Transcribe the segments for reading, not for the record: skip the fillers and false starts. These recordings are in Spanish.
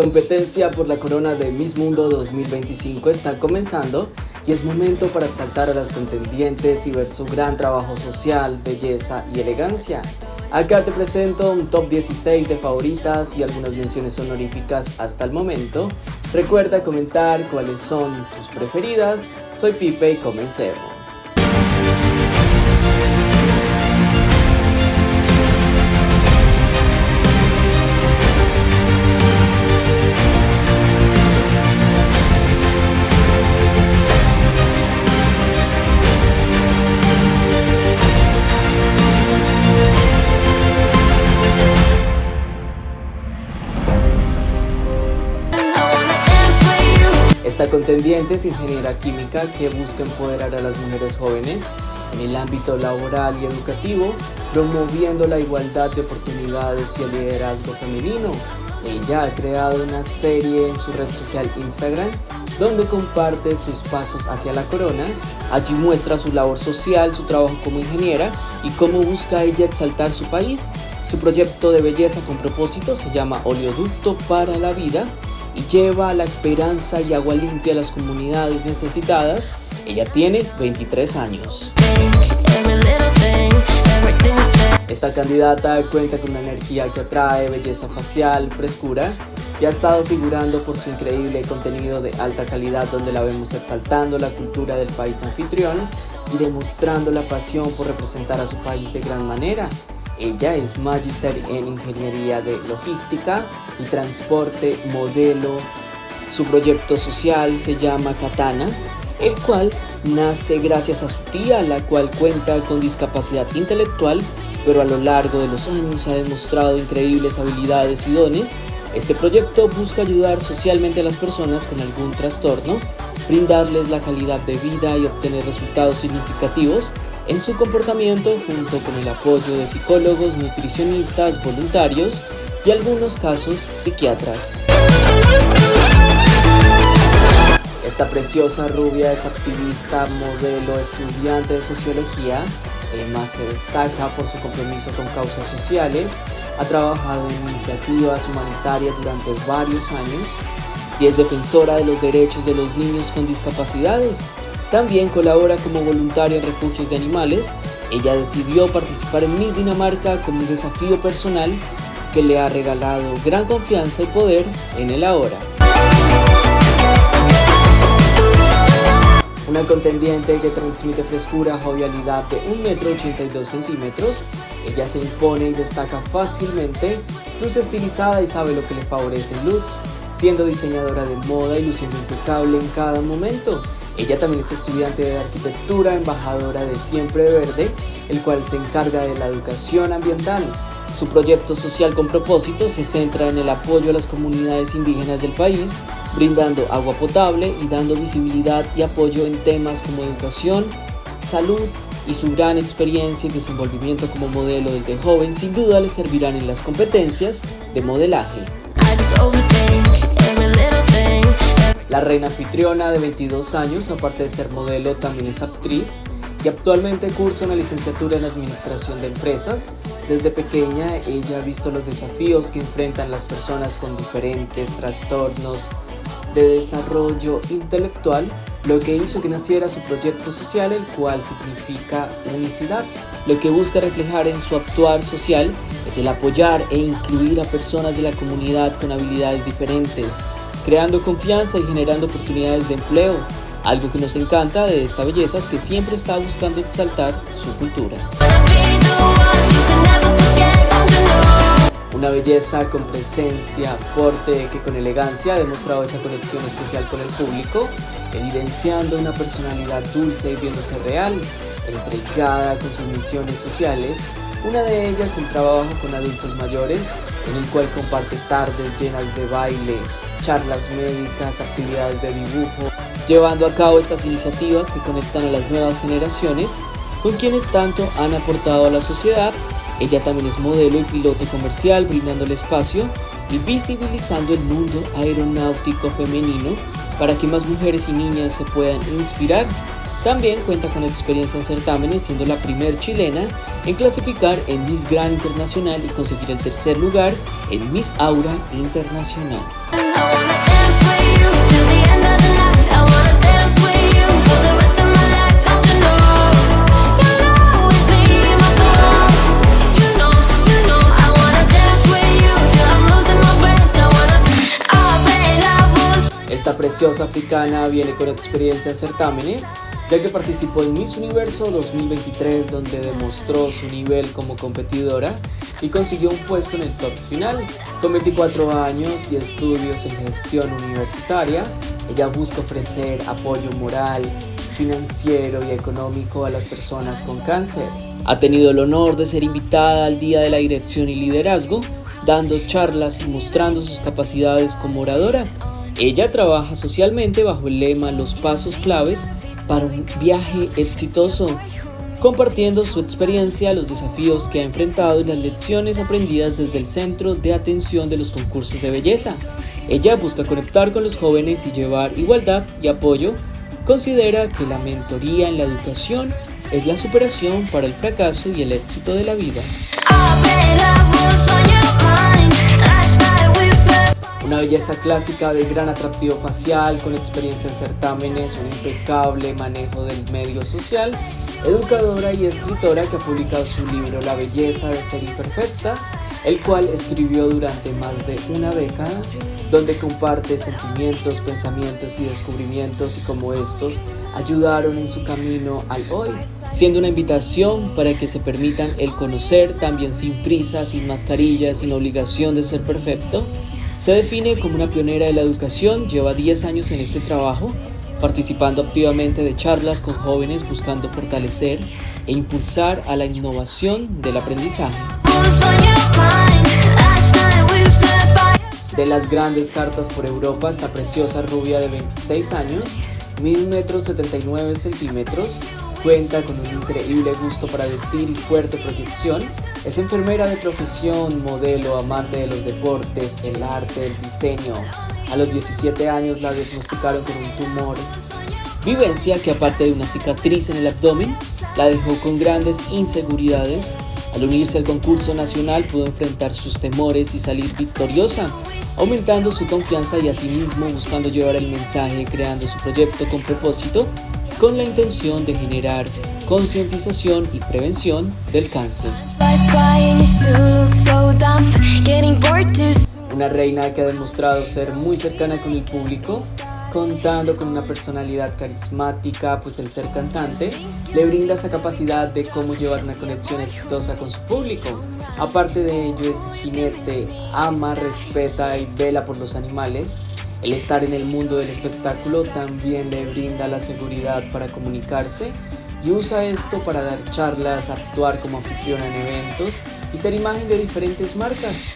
La competencia por la corona de Miss Mundo 2025 está comenzando y es momento para exaltar a las contendientes y ver su gran trabajo social, belleza y elegancia. Acá te presento un top 16 de favoritas y algunas menciones honoríficas hasta el momento. Recuerda comentar cuáles son tus preferidas. Soy Pipe y comencemos. Esta contendiente es ingeniera química que busca empoderar a las mujeres jóvenes en el ámbito laboral y educativo, promoviendo la igualdad de oportunidades y el liderazgo femenino. Ella ha creado una serie en su red social Instagram donde comparte sus pasos hacia la corona. Allí muestra su labor social, su trabajo como ingeniera y cómo busca ella exaltar su país. Su proyecto de belleza con propósito se llama Oleoducto para la Vida y lleva la esperanza y agua limpia a las comunidades necesitadas. Ella tiene 23 años. Esta candidata cuenta con una energía que atrae, belleza facial, frescura y ha estado figurando por su increíble contenido de alta calidad, donde la vemos exaltando la cultura del país anfitrión y demostrando la pasión por representar a su país de gran manera. Ella es magíster en ingeniería de logística y transporte modelo. Su proyecto social se llama Katana, el cual nace gracias a su tía, la cual cuenta con discapacidad intelectual, pero a lo largo de los años ha demostrado increíbles habilidades y dones. Este proyecto busca ayudar socialmente a las personas con algún trastorno, brindarles la calidad de vida y obtener resultados significativos en su comportamiento, junto con el apoyo de psicólogos, nutricionistas, voluntarios y algunos casos psiquiatras. Esta preciosa rubia es activista, modelo, estudiante de sociología. Más se destaca por su compromiso con causas sociales. Ha trabajado en iniciativas humanitarias durante varios años y es defensora de los derechos de los niños con discapacidades. También colabora como voluntaria en refugios de animales. Ella decidió participar en Miss Dinamarca como un desafío personal que le ha regalado gran confianza y poder en el ahora. Una contendiente que transmite frescura, jovialidad de 1,82 m. Ella se impone y destaca fácilmente, luce estilizada y sabe lo que le favorece en looks, siendo diseñadora de moda y luciendo impecable en cada momento. Ella también es estudiante de arquitectura, embajadora de Siempre Verde, el cual se encarga de la educación ambiental. Su proyecto social con propósito se centra en el apoyo a las comunidades indígenas del país, brindando agua potable y dando visibilidad y apoyo en temas como educación, salud, y su gran experiencia y desenvolvimiento como modelo desde joven sin duda le servirán en las competencias de modelaje. La reina anfitriona de 22 años, aparte de ser modelo, también es actriz y actualmente cursa una licenciatura en Administración de Empresas. Desde pequeña ella ha visto los desafíos que enfrentan las personas con diferentes trastornos de desarrollo intelectual, lo que hizo que naciera su proyecto social, el cual significa unicidad. Lo que busca reflejar en su actuar social es el apoyar e incluir a personas de la comunidad con habilidades diferentes, creando confianza y generando oportunidades de empleo. Algo que nos encanta de esta belleza es que siempre está buscando exaltar su cultura. Una belleza con presencia, porte, que con elegancia ha demostrado esa conexión especial con el público, evidenciando una personalidad dulce y viéndose real, entregada con sus misiones sociales. Una de ellas el trabajo con adultos mayores, en el cual comparte tardes llenas de baile, charlas médicas, actividades de dibujo, llevando a cabo estas iniciativas que conectan a las nuevas generaciones con quienes tanto han aportado a la sociedad. Ella también es modelo y piloto comercial, brindándole espacio y visibilizando el mundo aeronáutico femenino para que más mujeres y niñas se puedan inspirar También cuenta con experiencia en certámenes, siendo la primer chilena en clasificar en Miss Grand Internacional y conseguir el tercer lugar en Miss Aura Internacional. Esta preciosa africana viene con experiencia en certámenes, ya que participó en Miss Universo 2023, donde demostró su nivel como competidora y consiguió un puesto en el top final. Con 24 años y estudios en gestión universitaria, ella busca ofrecer apoyo moral, financiero y económico a las personas con cáncer. Ha tenido el honor de ser invitada al Día de la Dirección y Liderazgo, dando charlas y mostrando sus capacidades como oradora. Ella trabaja socialmente bajo el lema Los Pasos Claves para un viaje exitoso, compartiendo su experiencia, los desafíos que ha enfrentado y las lecciones aprendidas desde el Centro de Atención de los Concursos de Belleza. Ella busca conectar con los jóvenes y llevar igualdad y apoyo. Considera que la mentoría en la educación es la superación para el fracaso y el éxito de la vida. Una belleza clásica de gran atractivo facial, con experiencia en certámenes, un impecable manejo del medio social, educadora y escritora que ha publicado su libro La belleza de ser imperfecta, el cual escribió durante más de una década, donde comparte sentimientos, pensamientos y descubrimientos y cómo estos ayudaron en su camino al hoy, siendo una invitación para que se permitan el conocer también sin prisa, sin mascarillas, sin obligación de ser perfecto. Se define como una pionera de la educación, lleva 10 años en este trabajo, participando activamente de charlas con jóvenes buscando fortalecer e impulsar a la innovación del aprendizaje. De las grandes cartas por Europa, esta preciosa rubia de 26 años, mide 1,79 m, cuenta con un increíble gusto para vestir y fuerte proyección. Es enfermera de profesión, modelo, amante de los deportes, el arte, el diseño. A los 17 años la diagnosticaron con un tumor, vivencia que aparte de una cicatriz en el abdomen, la dejó con grandes inseguridades. Al unirse al concurso nacional pudo enfrentar sus temores y salir victoriosa, aumentando su confianza y asimismo buscando llevar el mensaje, creando su proyecto con propósito, con la intención de generar concientización y prevención del cáncer. Una reina que ha demostrado ser muy cercana con el público, contando con una personalidad carismática, pues el ser cantante le brinda esa capacidad de cómo llevar una conexión exitosa con su público. Aparte de ello, es jinete, ama, respeta y vela por los animales. El estar en el mundo del espectáculo también le brinda la seguridad para comunicarse y usa esto para dar charlas, actuar como anfitriona en eventos y ser imagen de diferentes marcas.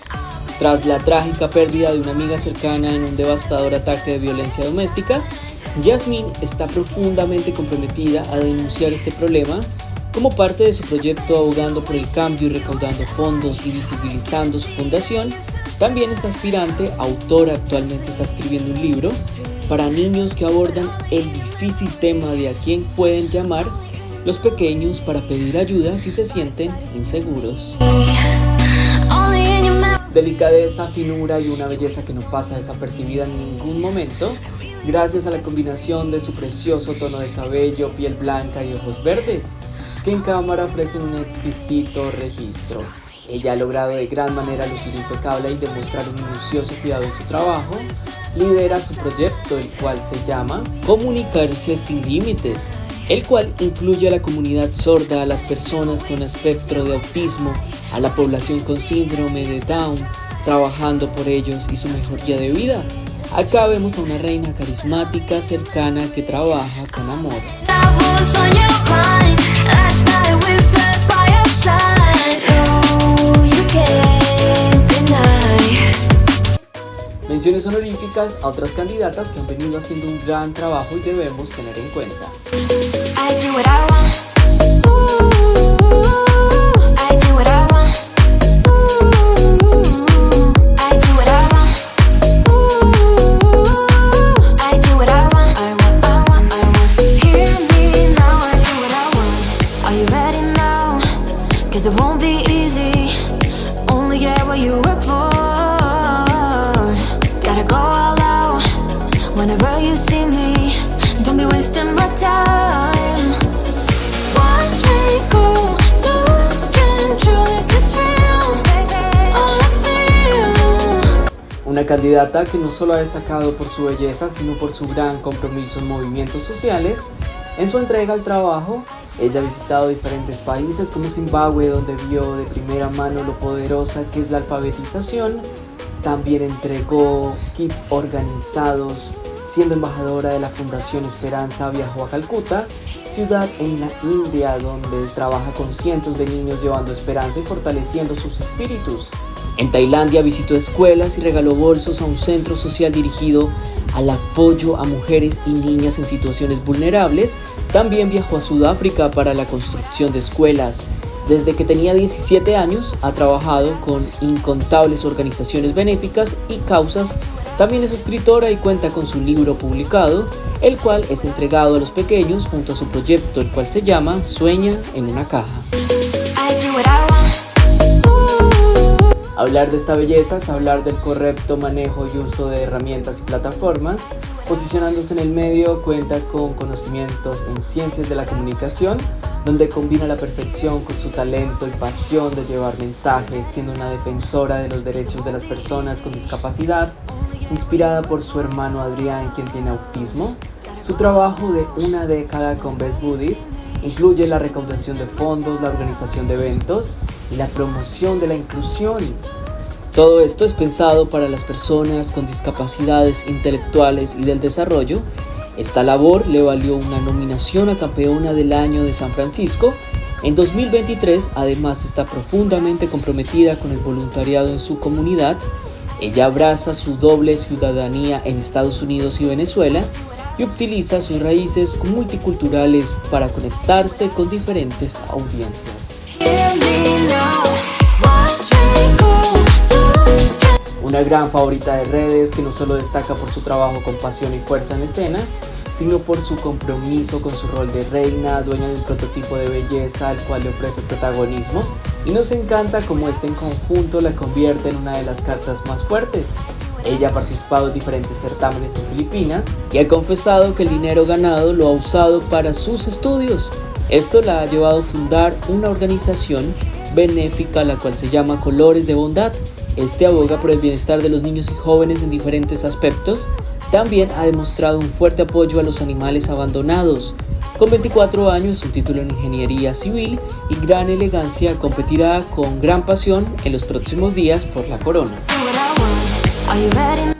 Tras la trágica pérdida de una amiga cercana en un devastador ataque de violencia doméstica, Yasmín está profundamente comprometida a denunciar este problema como parte de su proyecto Abogando por el Cambio y recaudando fondos y visibilizando su fundación. También es aspirante, autora, actualmente está escribiendo un libro para niños que abordan el difícil tema de a quién pueden llamar los pequeños para pedir ayuda si se sienten inseguros. Delicadeza, finura y una belleza que no pasa desapercibida en ningún momento, gracias a la combinación de su precioso tono de cabello, piel blanca y ojos verdes, que en cámara ofrecen un exquisito registro. Ella ha logrado de gran manera lucir impecable y demostrar un minucioso cuidado en su trabajo. Lidera su proyecto, el cual se llama Comunicarse sin Límites, el cual incluye a la comunidad sorda, a las personas con espectro de autismo, a la población con síndrome de Down, trabajando por ellos y su mejoría de vida. Acá vemos a una reina carismática, cercana, que trabaja con amor. Menciones honoríficas a otras candidatas que han venido haciendo un gran trabajo y debemos tener en cuenta. Whenever you see me, don't be wasting my time. Watch me go, lose control. Is this real? All I feel. Una candidata que no solo ha destacado por su belleza, sino por su gran compromiso en movimientos sociales. En su entrega al trabajo, ella ha visitado diferentes países como Zimbabue, donde vio de primera mano lo poderosa que es la alfabetización. También entregó kits organizados. Siendo embajadora de la Fundación Esperanza, viajó a Calcuta, ciudad en la India, donde trabaja con cientos de niños llevando esperanza y fortaleciendo sus espíritus. En Tailandia visitó escuelas y regaló bolsos a un centro social dirigido al apoyo a mujeres y niñas en situaciones vulnerables. También viajó a Sudáfrica para la construcción de escuelas. Desde que tenía 17 años ha trabajado con incontables organizaciones benéficas y causas. También es escritora y cuenta con su libro publicado, el cual es entregado a los pequeños junto a su proyecto, el cual se llama Sueña en una caja. Hablar de esta belleza es hablar del correcto manejo y uso de herramientas y plataformas. Posicionándose en el medio, cuenta con conocimientos en ciencias de la comunicación, donde combina la perfección con su talento y pasión de llevar mensajes, siendo una defensora de los derechos de las personas con discapacidad, inspirada por su hermano Adrián, quien tiene autismo. Su trabajo de una década con Best Buddies incluye la recaudación de fondos, la organización de eventos y la promoción de la inclusión. Todo esto es pensado para las personas con discapacidades intelectuales y del desarrollo. Esta labor le valió una nominación a Campeona del Año de San Francisco. En 2023, además, está profundamente comprometida con el voluntariado en su comunidad. Ella abraza su doble ciudadanía en Estados Unidos y Venezuela y utiliza sus raíces multiculturales para conectarse con diferentes audiencias. Una gran favorita de redes que no solo destaca por su trabajo con pasión y fuerza en escena, sino por su compromiso con su rol de reina, dueña de un prototipo de belleza al cual le ofrece protagonismo, y nos encanta cómo este en conjunto la convierte en una de las cartas más fuertes. Ella ha participado en diferentes certámenes en Filipinas y ha confesado que el dinero ganado lo ha usado para sus estudios. Esto la ha llevado a fundar una organización benéfica la cual se llama Colores de Bondad. Este aboga por el bienestar de los niños y jóvenes en diferentes aspectos. También ha demostrado un fuerte apoyo a los animales abandonados. Con 24 años, un título en ingeniería civil y gran elegancia, competirá con gran pasión en los próximos días por la corona.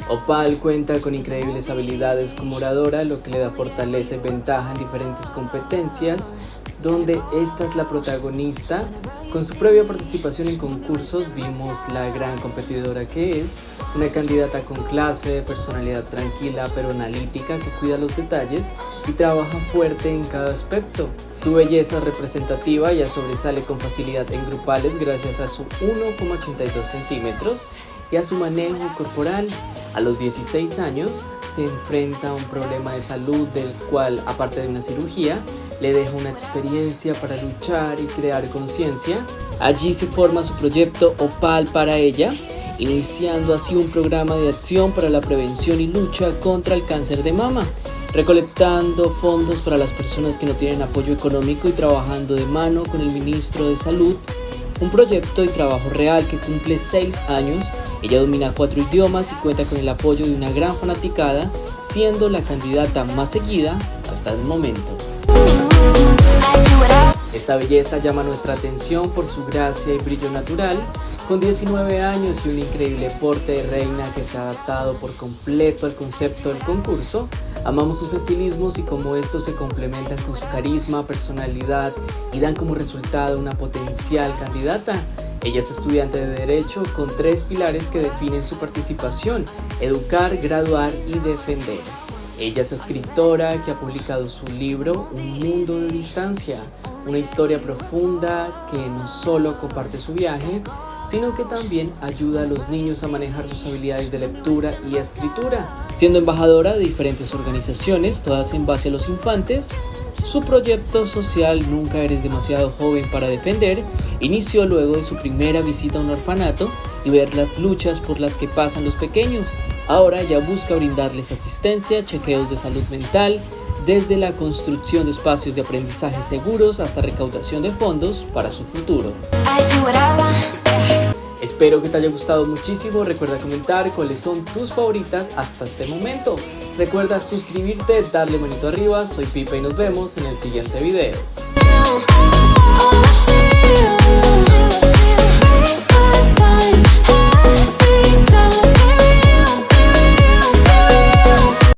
Opal cuenta con increíbles habilidades como oradora, lo que le da fortaleza y ventaja en diferentes competencias, donde esta es la protagonista. Con su previa participación en concursos vimos la gran competidora que es, una candidata con clase, personalidad tranquila pero analítica que cuida los detalles y trabaja fuerte en cada aspecto. Su belleza es representativa, ella sobresale con facilidad en grupales gracias a su 1,82 centímetros y a su manejo corporal. A los 16 años se enfrenta a un problema de salud del cual, aparte de una cirugía, le deja una experiencia para luchar y crear conciencia. Allí se forma su proyecto Opal para ella, iniciando así un programa de acción para la prevención y lucha contra el cáncer de mama, recolectando fondos para las personas que no tienen apoyo económico y trabajando de mano con el ministro de Salud. Un proyecto y trabajo real que cumple 6 años. Ella domina 4 idiomas y cuenta con el apoyo de una gran fanaticada, siendo la candidata más seguida hasta el momento. Esta belleza llama nuestra atención por su gracia y brillo natural. Con 19 años y un increíble porte de reina que se ha adaptado por completo al concepto del concurso, amamos sus estilismos y cómo estos se complementan con su carisma, personalidad y dan como resultado una potencial candidata. Ella es estudiante de Derecho con 3 pilares que definen su participación: educar, graduar y defender. Ella es escritora que ha publicado su libro Un mundo de distancia, una historia profunda que no solo comparte su viaje, sino que también ayuda a los niños a manejar sus habilidades de lectura y escritura. Siendo embajadora de diferentes organizaciones, todas en base a los infantes, su proyecto social Nunca eres demasiado joven para defender inició luego de su primera visita a un orfanato y ver las luchas por las que pasan los pequeños. Ahora ella busca brindarles asistencia, chequeos de salud mental, desde la construcción de espacios de aprendizaje seguros hasta recaudación de fondos para su futuro. Espero que te haya gustado muchísimo. Recuerda comentar cuáles son tus favoritas hasta este momento. Recuerda suscribirte, darle manito arriba. Soy Pipa y nos vemos en el siguiente video.